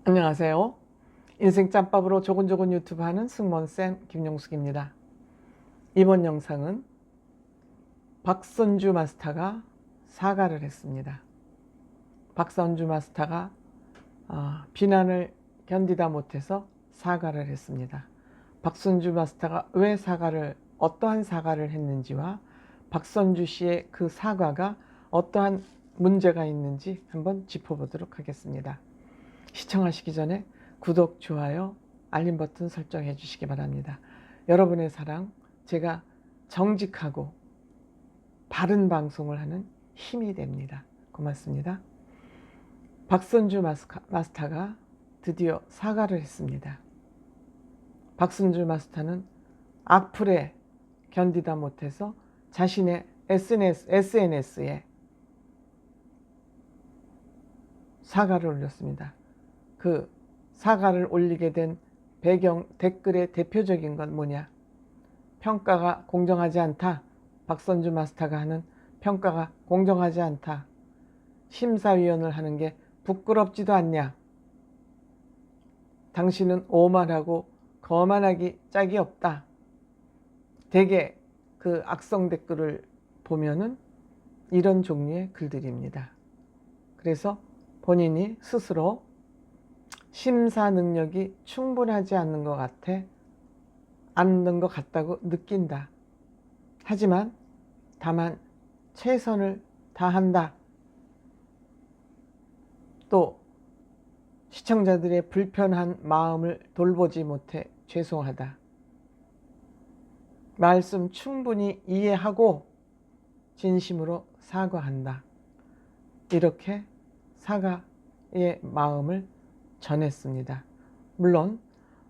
안녕하세요. 인생 짬밥으로 조곤조곤 유튜브 하는 승무원쌤 김용숙입니다. 이번 영상은 박선주 마스터가 사과를 했습니다. 박선주 마스터가 비난을 견디다 못해서 사과를 했습니다. 박선주 마스터가 왜 어떠한 사과를 했는지와 박선주 씨의 그 사과가 어떠한 문제가 있는지 한번 짚어보도록 하겠습니다. 시청하시기 전에 구독, 좋아요, 알림 버튼 설정해 주시기 바랍니다. 여러분의 사랑, 제가 정직하고 바른 방송을 하는 힘이 됩니다. 고맙습니다. 박선주 마스터가 드디어 사과를 했습니다. 박선주 마스터는 악플에 견디다 못해서 자신의 SNS에 사과를 올렸습니다. 그 사과를 올리게 된 배경 댓글의 대표적인 건 뭐냐? 평가가 공정하지 않다. 박선주 마스터가 하는 평가가 공정하지 않다. 심사위원을 하는 게 부끄럽지도 않냐? 당신은 오만하고 거만하기 짝이 없다. 대개 그 악성 댓글을 보면은 이런 종류의 글들입니다. 그래서 본인이 스스로 심사 능력이 충분하지 않는 것 같다고 느낀다. 하지만 다만 최선을 다한다. 또 시청자들의 불편한 마음을 돌보지 못해 죄송하다. 말씀 충분히 이해하고 진심으로 사과한다. 이렇게 사과의 마음을 전했습니다. 물론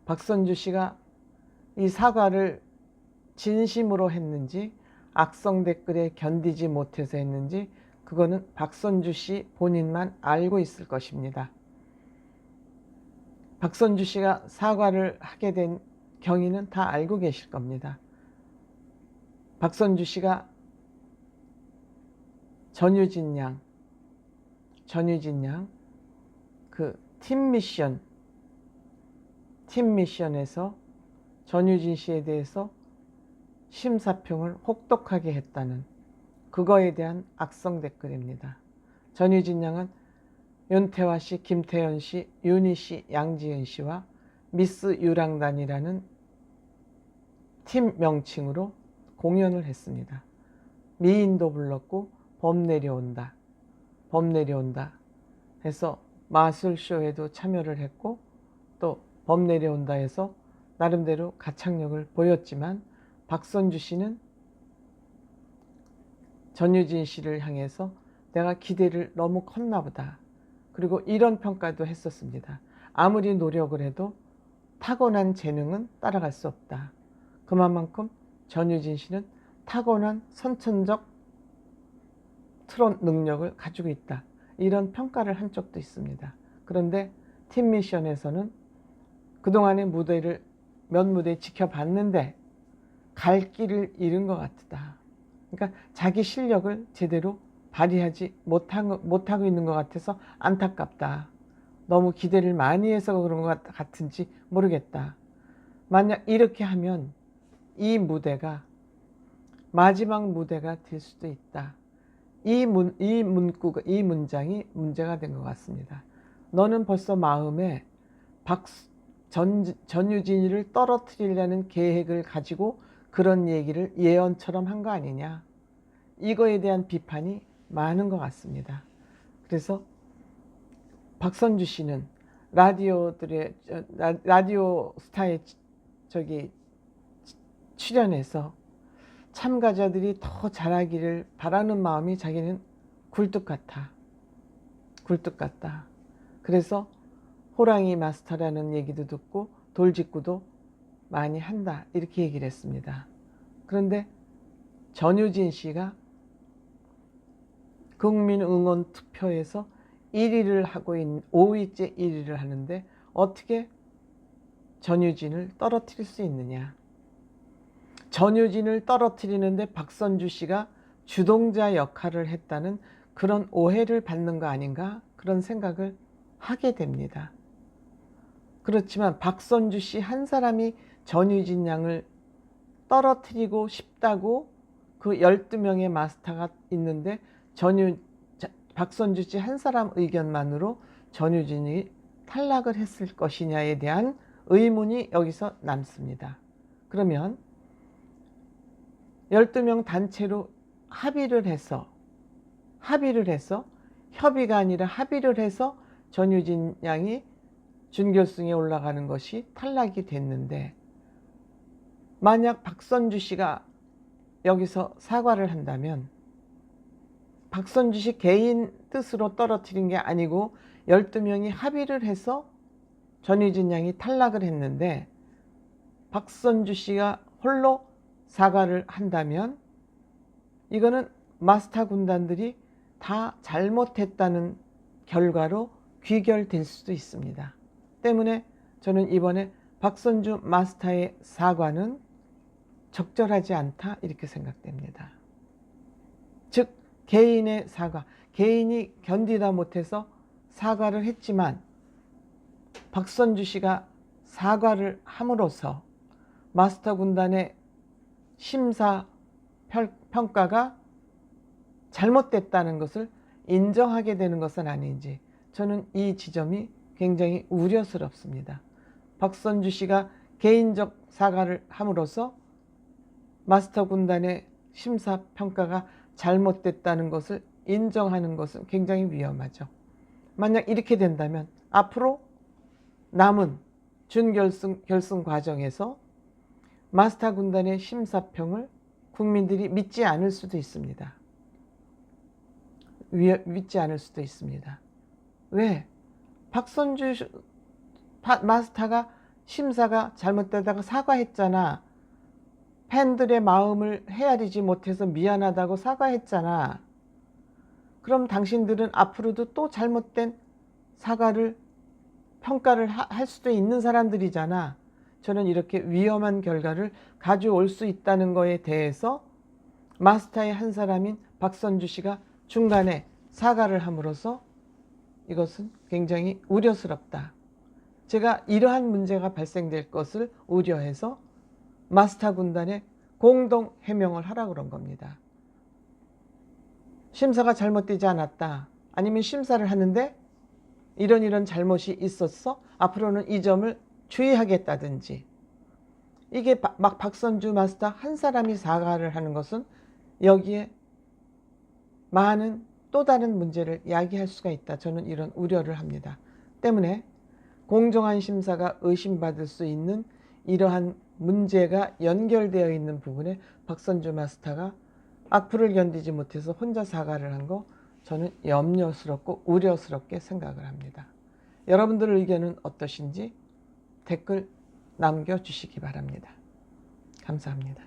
박선주 씨가 이 사과를 진심으로 했는지 악성 댓글에 견디지 못해서 했는지 그거는 박선주 씨 본인만 알고 있을 것입니다. 박선주 씨가 사과를 하게 된 경위는 다 알고 계실 겁니다. 박선주 씨가 전유진 양 그 팀 미션에서 전유진 씨에 대해서 심사평을 혹독하게 했다는 그거에 대한 악성 댓글입니다. 전유진 양은 윤태화 씨, 김태현 씨, 윤희 씨, 양지은 씨와 미스 유랑단이라는 팀 명칭으로 공연을 했습니다. 미인도 불렀고 범 내려온다 해서 마술쇼에도 참여를 했고 또 범 내려온다 해서 나름대로 가창력을 보였지만 박선주 씨는 전유진 씨를 향해서 내가 기대를 너무 컸나 보다. 그리고 이런 평가도 했었습니다. 아무리 노력을 해도 타고난 재능은 따라갈 수 없다. 그만큼 전유진 씨는 타고난 선천적 트롯 능력을 가지고 있다. 이런 평가를 한 적도 있습니다. 그런데 팀 미션에서는 그동안의 몇 무대 지켜봤는데 갈 길을 잃은 것 같다. 그러니까 자기 실력을 제대로 발휘하지 못하고 있는 것 같아서 안타깝다. 너무 기대를 많이 해서 그런 것 같은지 모르겠다. 만약 이렇게 하면 이 무대가 마지막 무대가 될 수도 있다. 이 문장이 문제가 된 것 같습니다. 너는 벌써 마음에 전유진이를 떨어뜨리려는 계획을 가지고 그런 얘기를 예언처럼 한 거 아니냐. 이거에 대한 비판이 많은 것 같습니다. 그래서 박선주 씨는 라디오 스타에 출연해서 참가자들이 더 잘하기를 바라는 마음이 자기는 굴뚝 같다. 그래서 호랑이 마스터라는 얘기도 듣고 돌직구도 많이 한다. 이렇게 얘기를 했습니다. 그런데 전유진 씨가 국민응원 투표에서 5위째 1위를 하는데 어떻게 전유진을 떨어뜨릴 수 있느냐. 전유진을 떨어뜨리는데 박선주 씨가 주동자 역할을 했다는 그런 오해를 받는 거 아닌가, 그런 생각을 하게 됩니다. 그렇지만 박선주 씨 한 사람이 전유진 양을 떨어뜨리고 싶다고 그 12명의 마스터가 있는데 박선주 씨 한 사람 의견만으로 전유진이 탈락을 했을 것이냐에 대한 의문이 여기서 남습니다. 그러면 12명 단체로 합의를 해서 협의가 아니라 합의를 해서 전유진 양이 준결승에 올라가는 것이 탈락이 됐는데, 만약 박선주 씨가 여기서 사과를 한다면 박선주 씨 개인 뜻으로 떨어뜨린 게 아니고 12명이 합의를 해서 전유진 양이 탈락을 했는데 박선주 씨가 홀로 사과를 한다면 이거는 마스터 군단들이 다 잘못했다는 결과로 귀결될 수도 있습니다. 때문에 저는 이번에 박선주 마스터의 사과는 적절하지 않다 이렇게 생각됩니다. 즉 개인의 사과, 개인이 견디다 못해서 사과를 했지만 박선주 씨가 사과를 함으로써 마스터 군단의 심사 평가가 잘못됐다는 것을 인정하게 되는 것은 아닌지, 저는 이 지점이 굉장히 우려스럽습니다. 박선주 씨가 개인적 사과를 함으로써 마스터 군단의 심사 평가가 잘못됐다는 것을 인정하는 것은 굉장히 위험하죠. 만약 이렇게 된다면 앞으로 남은 결승 과정에서 마스터 군단의 심사평을 국민들이 믿지 않을 수도 있습니다. 믿지 않을 수도 있습니다. 왜? 박선주 마스터가 심사가 잘못되다가 사과했잖아. 팬들의 마음을 헤아리지 못해서 미안하다고 사과했잖아. 그럼 당신들은 앞으로도 또 잘못된 평가를 할 수도 있는 사람들이잖아. 저는 이렇게 위험한 결과를 가져올 수 있다는 거에 대해서 마스터의 한 사람인 박선주 씨가 중간에 사과를 함으로써 이것은 굉장히 우려스럽다. 제가 이러한 문제가 발생될 것을 우려해서 마스터 군단에 공동 해명을 하라고 그런 겁니다. 심사가 잘못되지 않았다. 아니면 심사를 하는데 이런 잘못이 있었어. 앞으로는 이 점을 주의하겠다든지. 이게 막 박선주 마스터 한 사람이 사과를 하는 것은 여기에 많은 또 다른 문제를 야기할 수가 있다. 저는 이런 우려를 합니다. 때문에 공정한 심사가 의심받을 수 있는 이러한 문제가 연결되어 있는 부분에 박선주 마스터가 악플을 견디지 못해서 혼자 사과를 한 거 저는 염려스럽고 우려스럽게 생각을 합니다. 여러분들의 의견은 어떠신지 댓글 남겨주시기 바랍니다. 감사합니다.